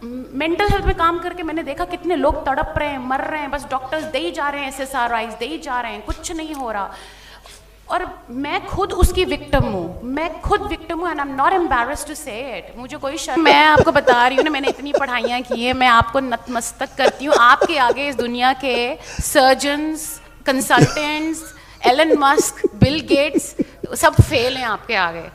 Mental health में काम करके मैंने देखा कितने लोग तड़प रहे हैं, मर रहे हैं, बस डॉक्टर्स दे ही जा रहे हैं, SSRIs दे ही जा रहे हैं, कुछ नहीं हो रहा। और मैं खुद उसकी विक्टिम हूँ, मैं खुद विक्टिम हूँ, and I am not embarrassed to say it. मुझे कोई शर्म, मैं आपको बता रही हूँ ना, मैंने इतनी पढ़ाइयाँ की हैं, मैं आपको नतमस्तक करती हूँ। आपके आगे इस दुनिया के surgeons, consultants, Elon Musk, Bill Gates, सब फेल हैं आपके आगे।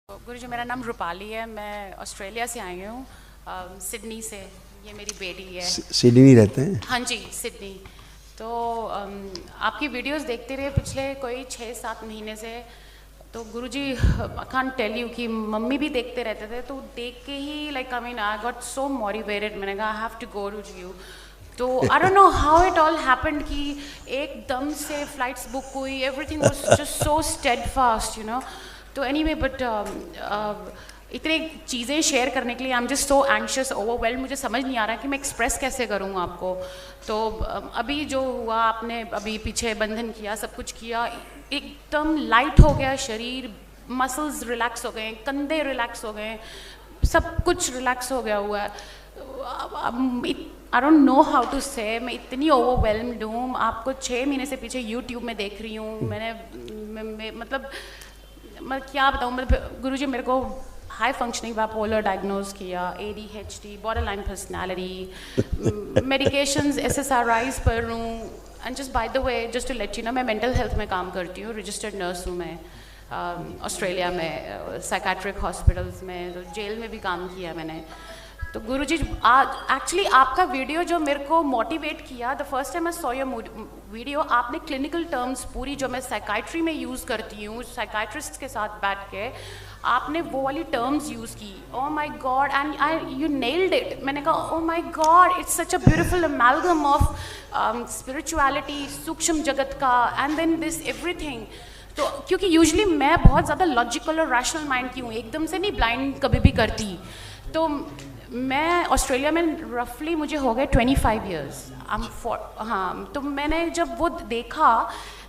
गुरुजी, मेरा नाम रूपाली है, मैं ऑस्ट्रेलिया से आई हूँ, सिडनी से। ये मेरी बेटी है। सिडनी रहते हैं? हाँ जी, सिडनी। तो आपकी वीडियोस देखते रहे पिछले कोई 6-7 महीने से। तो Guruji, I can't tell you कि मम्मी भी देखते रहते थे, तो देख के ही like I mean I got so motivated. मैंने कहा I have to go to you. तो I don't know how it all happened कि एकदम से फ्लाइट्स बुक हुई, everything was just so steadfast, you know. तो एनीवे, बट इतने चीज़ें शेयर करने के लिए I am just so anxious, overwhelmed. मुझे समझ नहीं आ रहा कि मैं एक्सप्रेस कैसे करूँ आपको। तो अभी जो हुआ, आपने अभी पीछे बंधन किया, सब कुछ किया, एकदम लाइट हो गया शरीर, मसल्स रिलैक्स हो गए, कंधे रिलैक्स हो गए, सब कुछ रिलैक्स हो गया हुआ है। I don't know how to say, मैं इतनी ओवरवेल्म्ड हूँ। आपको 6 महीने से पीछे यूट्यूब में देख रही हूँ मैंने, मतलब मैं क्या बताऊँ। मतलब गुरुजी, मेरे को हाई फंक्शनिंग बाइपोलर डायग्नोज किया, ADHD, borderline personality, medications, SSRIs पर हूँ। And just by the way, just to let you know, मैं मेंटल हेल्थ में काम करती हूँ, रजिस्टर्ड नर्स हूँ मैं ऑस्ट्रेलिया में, साइकेट्रिक हॉस्पिटल्स में, तो जेल में भी काम किया मैंने। तो गुरुजी, एक्चुअली आपका वीडियो जो मेरे को मोटिवेट किया, the first time I saw your video, आपने क्लिनिकल टर्म्स पूरी जो मैं साइकाइट्री में यूज़ करती हूँ, साइकाइट्रिस्ट के साथ बैठ के आपने वो वाली टर्म्स यूज़ की। Oh my God, and you nailed it. मैंने कहा oh my God, it's such a beautiful amalgam of spirituality, सूक्ष्म जगत का, एंड देन दिस एवरीथिंग। तो क्योंकि यूजुअली मैं बहुत ज़्यादा लॉजिकल और रैशनल माइंड की हूँ, एकदम से नहीं ब्लाइंड कभी भी करती। तो मैं ऑस्ट्रेलिया में रफली मुझे हो गए 25 ईयर्स। हाँ, तो मैंने जब वो देखा,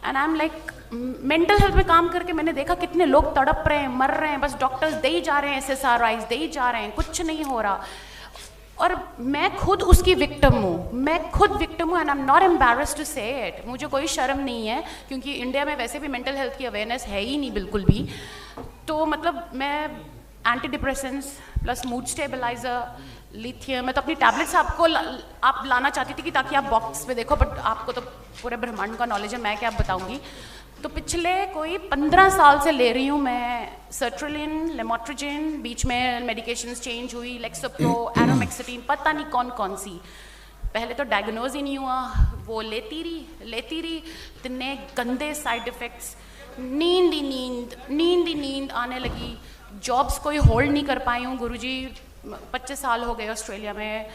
and I am like, mental health में काम करके मैंने देखा कितने लोग तड़प रहे हैं, मर रहे हैं, बस डॉक्टर्स दे ही जा रहे हैं, SSRIs दे ही जा रहे हैं, कुछ नहीं हो रहा। और मैं खुद उसकी विक्टिम हूँ, मैं खुद विक्टिम हूँ, and I am not embarrassed to say it. मुझे कोई शर्म नहीं है, क्योंकि इंडिया में वैसे भी मेंटल हेल्थ की अवेयरनेस है ही नहीं बिल्कुल भी। तो मतलब मैं anti depressants plus mood stabiliser, lithium, मैं तो अपनी टैबलेट्स आपको आप लाना चाहती थी कि ताकि आप बॉक्स में देखो, बट आपको तो पूरे ब्रह्मांड का नॉलेज है, मैं क्या बताऊंगी। तो पिछले कोई 15 साल से ले रही हूँ मैं सर्ट्रिलिन, लेमोट्रोजिन, बीच में मेडिकेशंस चेंज हुई, लेक्सोप्रो, एरोमेक्सिटिन, पता नहीं कौन कौन सी। पहले तो डायग्नोज ही नहीं हुआ, वो लेती रही, इतने गंदे साइड इफ़ेक्ट्स, नींद ही नींद आने लगी, जॉब्स कोई होल्ड नहीं कर पाई हूँ गुरुजी। 25 साल हो गए ऑस्ट्रेलिया में,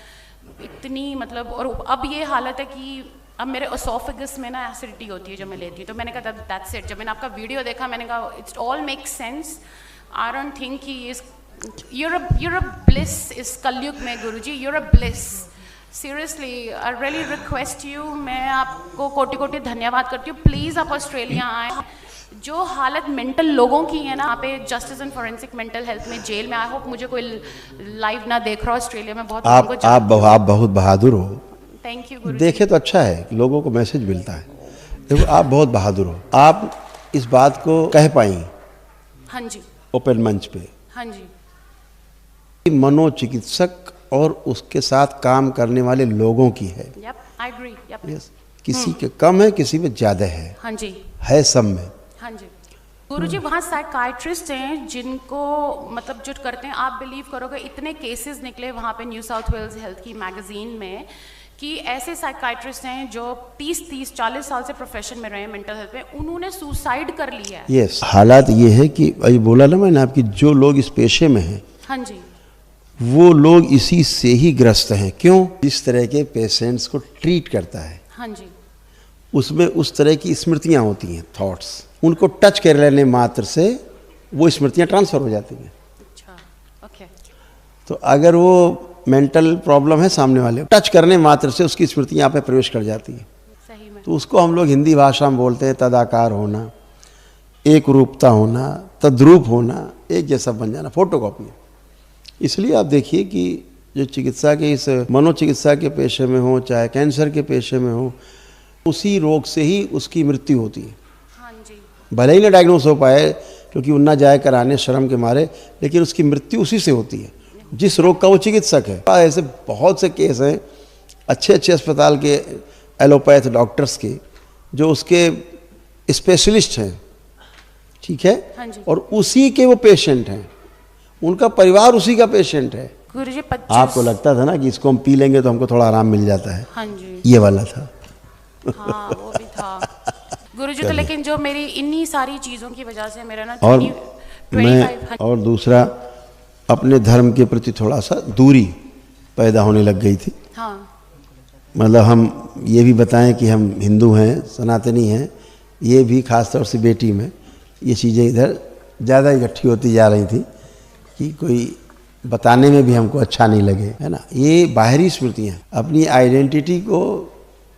इतनी मतलब, और अब ये हालत है कि अब मेरे ओसोफेगस में ना एसिडिटी होती है जब मैं लेती हूँ। तो मैंने कहा दैट्स इट। जब मैंने आपका वीडियो देखा, मैंने कहा it's all make sense. I don't think कि इस यूर अ ब्लिस इस कलयुग में Guruji, you're a bliss. Seriously, I really request you, मैं आपको कोटि कोटि धन्यवाद करती हूँ। प्लीज़ आप ऑस्ट्रेलिया आएँ। जो हालत मेंटल लोगों की है ना, यहाँ पे justice and forensic mental health में जेल में, आई होप मुझे कोई लाइव ना देख रहा हो ऑस्ट्रेलिया में। बहुत आप बहुत बहादुर हो। थैंक यू गुरु। देखे तो अच्छा है, लोगों को मैसेज मिलता है। देखो, आप बहुत बहादुर हो, आप इस बात को कह पाई। हाँ जी, ओपन मंच पे। हाँ जी। मनोचिकित्सक और उसके साथ काम करने वाले लोगों की है। I agree. यस, किसी के कम है, किसी में ज्यादा है। हाँ जी, है सब में। हाँ जी गुरुजी, वहाँ साइकाइट्रिस्ट हैं जिनको मतलब जो करते हैं, आप बिलीव करोगे इतने केसेस निकले वहाँ पे न्यू साउथ वेल्स हेल्थ की मैगजीन में कि ऐसे साइकाइट्रिस्ट हैं जो 30-40 साल से प्रोफेशन में रहे हैं मेंटल हेल्थ में, उन्होंने सुसाइड कर लिया है। यस, हालात ये है कि अभी बोला ना मैंने आपकी, जो लोग इस पेशे में हैं, हाँ जी, वो लोग इसी से ही ग्रस्त हैं। क्यों? इस तरह के पेशेंट्स को ट्रीट करता है, हाँ जी, उसमें उस तरह की स्मृतियाँ होती हैं, थॉट्स, उनको टच कर लेने मात्र से वो स्मृतियाँ ट्रांसफर हो जाती हैं। अच्छा, ओके। तो अगर वो मेंटल प्रॉब्लम है सामने वाले, टच करने मात्र से उसकी स्मृतियाँ यहाँ पे प्रवेश कर जाती हैं। सही में। तो उसको हम लोग हिंदी भाषा में बोलते हैं तदाकार होना, एक रूपता होना, तद्रूप होना, एक जैसा बन जाना, फोटोकॉपी है। इसलिए आप देखिए कि जो चिकित्सा के इस मनोचिकित्सा के पेशे में हो, चाहे कैंसर के पेशे में हो, उसी रोग से ही उसकी मृत्यु होती है। हाँ जी। भले ही ना डायग्नोस हो पाए, क्योंकि वो ना जाए कराने शर्म के मारे, लेकिन उसकी मृत्यु उसी से होती है जिस रोग का वो चिकित्सक है। ऐसे बहुत से केस हैं अच्छे अच्छे अस्पताल के एलोपैथ डॉक्टर्स के, जो उसके स्पेशलिस्ट हैं, ठीक है, हाँ जी। और उसी के वो पेशेंट हैं, उनका परिवार उसी का पेशेंट है। गुरुजी 25 आपको लगता था ना कि इसको हम पी लेंगे तो हमको थोड़ा आराम मिल जाता है, हाँ जी, ये वाला था। हाँ वो भी था गुरुजी। तो लेकिन जो मेरी इन्हीं सारी चीज़ों की वजह से मेरा ना और 25 मैं और दूसरा अपने धर्म के प्रति थोड़ा सा दूरी पैदा होने लग गई थी। हाँ मतलब हम ये भी बताएं कि हम हिंदू हैं, सनातनी हैं, ये भी खास तौर से बेटी में ये चीज़ें इधर ज़्यादा इकट्ठी होती जा रही थी कि कोई बताने में भी हमको अच्छा नहीं लगे, है ना। ये बाहरी स्मृतियाँ, अपनी आइडेंटिटी को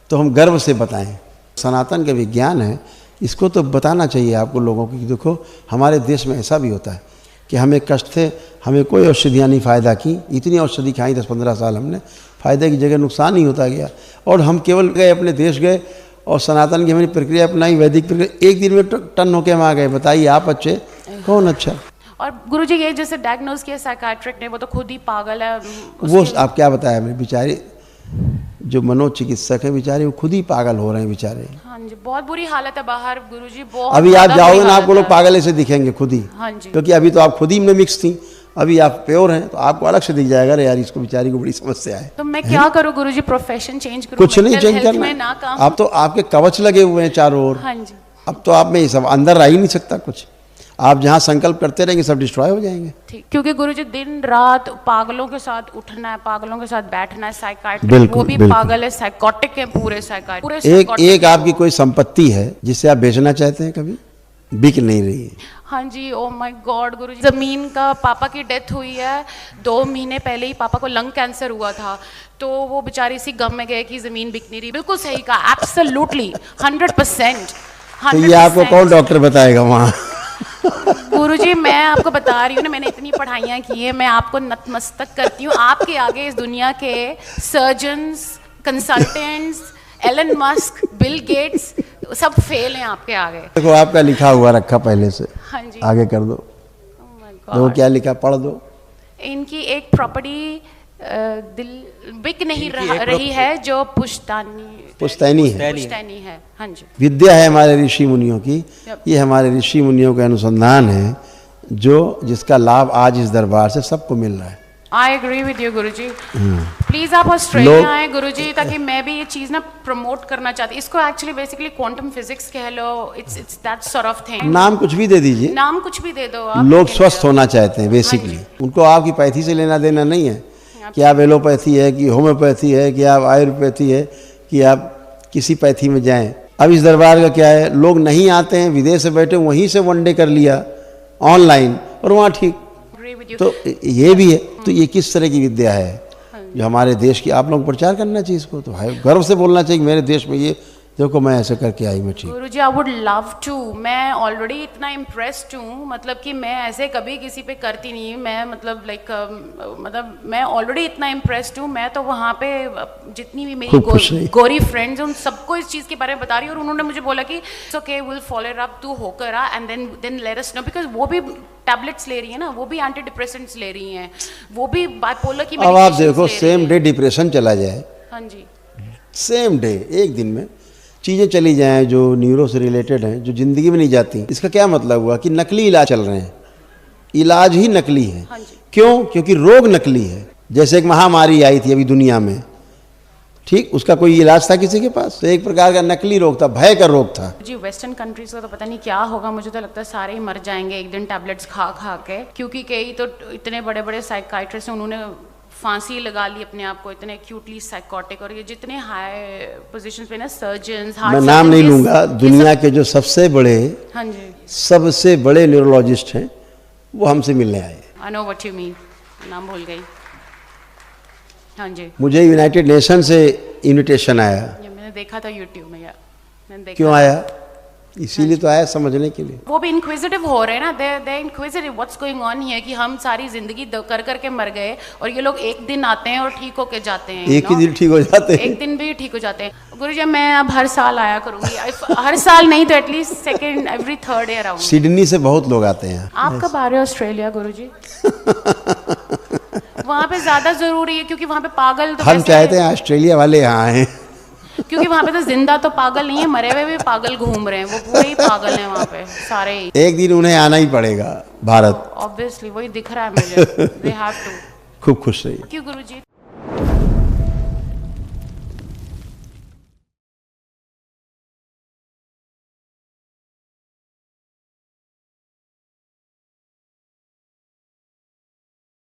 तो हम गर्व से बताएं। सनातन का विज्ञान है, इसको तो बताना चाहिए आपको लोगों को कि देखो हमारे देश में ऐसा भी होता है कि हमें कष्ट थे, हमें कोई औषधियाँ नहीं फ़ायदा की, इतनी औषधि खाई 10-15 साल हमने, फ़ायदे की जगह नुकसान ही होता गया। और हम केवल गए, अपने देश गए और सनातन की हमारी प्रक्रिया अपनाई, वैदिक प्रक्रिया, एक दिन में टन होके हम आ गए। बताइए आप अच्छे, कौन अच्छा। और गुरुजी ये जैसे डायग्नोज किया साइकाट्रिक ने, वो तो खुद ही पागल है। वो आप क्या बताया मेरे बेचारे जो मनोचिकित्सक है बेचारे, वो खुद ही पागल हो रहे हैं बेचारे। हाँ जी, बहुत बुरी हालत है बाहर गुरुजी, बहुत। अभी आप ज़्यादा जाओगे बुरी ना, आपको हालत लोग है। पागल ऐसे दिखेंगे खुद ही, हाँ जी। क्योंकि अभी तो आप खुद ही में मिक्स थी, अभी आप प्योर हैं तो आपको अलग से दिख जाएगा, अरे यार इसको बेचारी को बड़ी समस्या है। तो मैं क्या करूँ गुरुजी, प्रोफेशन चेंज करूँ? कुछ नहीं चेंज में ना करना, काम। आप तो आपके कवच लगे हुए हैं चारों ओर। हाँ जी, अब तो आप में ये सब अंदर आ ही नहीं सकता कुछ। आप जहाँ संकल्प करते रहेंगे सब डिस्ट्रॉय हो जाएंगे। ठीक। क्योंकि गुरुजी दिन रात पागलों के साथ उठना है, पागलों के साथ बैठना है। साइकाट्रिक बिल्कुल, वो भी बिल्कुल। पागल है, साइकोटिक है, पूरे साइकाट्रिक, पूरे एक psychotic एक है आपकी वो। कोई संपत्ति है जिसे आप बेचना चाहते हैं, कभी बिक नहीं रही है। हाँ जी, ओ माय गॉड गुरुजी, जमीन का पापा की डेथ हुई है 2 महीने पहले ही। पापा को लंग कैंसर हुआ था, तो वो बेचारे इसी गम में गए कि जमीन बिक नहीं रही। बिल्कुल सही कहा, एब्सोल्युटली 100%। तो ये आपको कौन डॉक्टर बताएगा वहाँ? गुरुजी मैं आपको बता रही हूँ ना, मैंने इतनी पढ़ाइयाँ की है, मैं आपको नतमस्तक करती हूँ। आपके आगे इस दुनिया के surgeons, consultants, Elon Musk, Bill Gates, सब फेल हैं आपके आगे। देखो आपका लिखा हुआ रखा पहले से, हाँ जी। आगे कर दो। Oh my देखो God। क्या लिखा, पढ़ दो। इनकी एक प्रॉपर्टी दिल बिक नहीं रही है, जो पुश्तैनी है। हाँ जी, विद्या है हमारे ऋषि मुनियों की, ये हमारे ऋषि मुनियों का अनुसंधान है, जो जिसका लाभ आज इस दरबार से सबको मिल रहा है। आई एग्री विद यू गुरुजी। प्लीज आप ऑस्ट्रेलिया आए गुरुजी, ताकि मैं भी ये चीज ना प्रमोट करना चाहती। इसको एक्चुअली बेसिकली क्वांटम फिजिक्स कह लो, it's that sort of thing. नाम कुछ भी दे दीजिए, नाम कुछ भी दे दो आप। लोग स्वस्थ होना चाहते हैं बेसिकली। उनको आपकी पैथी से लेना देना नहीं है कि आप एलोपैथी है, कि होम्योपैथी है, कि आप आयुर्वेदी है, कि आप किसी पैथी में जाएं। अब इस दरबार का क्या है, लोग नहीं आते हैं, विदेश से बैठे वहीं से वनडे कर लिया ऑनलाइन और वहाँ ठीक। तो ये भी है, तो ये किस तरह की विद्या है जो हमारे देश की, आप लोग प्रचार करना चाहिए इसको। तो है, गर्व से बोलना चाहिए मेरे देश में ये देखो मैं ऐसे करके आई, मैं ठीक। गुरुजी आई वुड लव टू, मैं ऑलरेडी इतना इम्प्रेस्ड हूँ, मतलब कि मैं ऐसे कभी किसी पे करती नहीं। मैं मतलब लाइक मतलब मैं ऑलरेडी इतना इम्प्रेस्ड हूँ। मैं तो वहाँ पे जितनी भी मेरी गोरी फ्रेंड्स हैं उन सबको इस चीज़ के बारे में बता रही हूँ, और उन्होंने मुझे बोला कि ओके विल फॉलो अप, तू होकर आ and then let us know, because वो भी टैबलेट्स ले रही है ना, वो भी एंटी डिप्रेसेंट्स ले रही हैं, वो भी बाइपोलर की। अब आप देखो सेम डे डिप्रेशन चला जाए, हाँ जी, सेम डे एक दिन में चीज़ें चली जाएं जो न्यूरो से रिलेटेड हैं, जो ज़िंदगी में नहीं जाती। इसका क्या मतलब हुआ कि नकली इलाज चल रहे हैं, इलाज ही नकली है। हाँ जी। क्यों? क्योंकि रोग नकली है। जैसे एक महामारी आई थी अभी दुनिया में, ठीक, उसका कोई इलाज था किसी के पास? तो एक प्रकार का नकली रोग था, भय का रोग था। जी वेस्टर्न कंट्रीज का तो पता नहीं क्या होगा, मुझे तो लगता है सारे ही मर जाएंगे एक दिन टैबलेट्स खा खा के, क्योंकि कई तो इतने बड़े बड़े साइकाइट्रिस्ट हैं, उन्होंने फांसी लगा ली अपने आप को, इतने एक्यूटली साइकोटिक। और ये जितने हाई पोजीशंस पे ना सर्जन्स, मैं नाम नहीं लूंगा, दुनिया के जो सबसे बड़े, हाँ जी, सबसे बड़े न्यूरोलॉजिस्ट हैं वो हमसे मिलने आए। I know what you mean, नाम भूल गई। हाँ जी, मुझे यूनाइटेड नेशन से इनविटेशन आया। ये मैंने देखा था यूट्यूब में, यार मैंने देखा। क्यों आया? इसीलिए तो आया समझने के लिए। वो भी इंक्विजिटिव हो रहे हैं ना, they inquisitive what's going on here, कि हम सारी जिंदगी कर करके मर गए और ये लोग एक दिन आते हैं और ठीक होके जाते हैं। एक ही दिन ठीक हो जाते हैं। एक दिन भी ठीक हो जाते हैं। गुरुजी मैं अब हर साल आया करूंगी, हर साल नहीं तो at least second every third year आऊंगी। सिडनी से बहुत लोग आते हैं। आप कब आ रहे हो ऑस्ट्रेलिया गुरुजी? वहाँ पे ज्यादा जरूरी है क्योंकि वहाँ पे पागल तो हम चाहते हैं ऑस्ट्रेलिया वाले यहाँ आए, क्योंकि वहाँ पे तो जिंदा तो पागल नहीं है, मरे हुए भी पागल घूम रहे हैं, वो पूरे ही पागल हैं वहाँ पे सारे ही। एक दिन उन्हें आना ही पड़ेगा भारत। ऑब्वियसली वही दिख रहा है मुझे, दे हैव टू। खूब खुश रहिए। क्यों गुरुजी?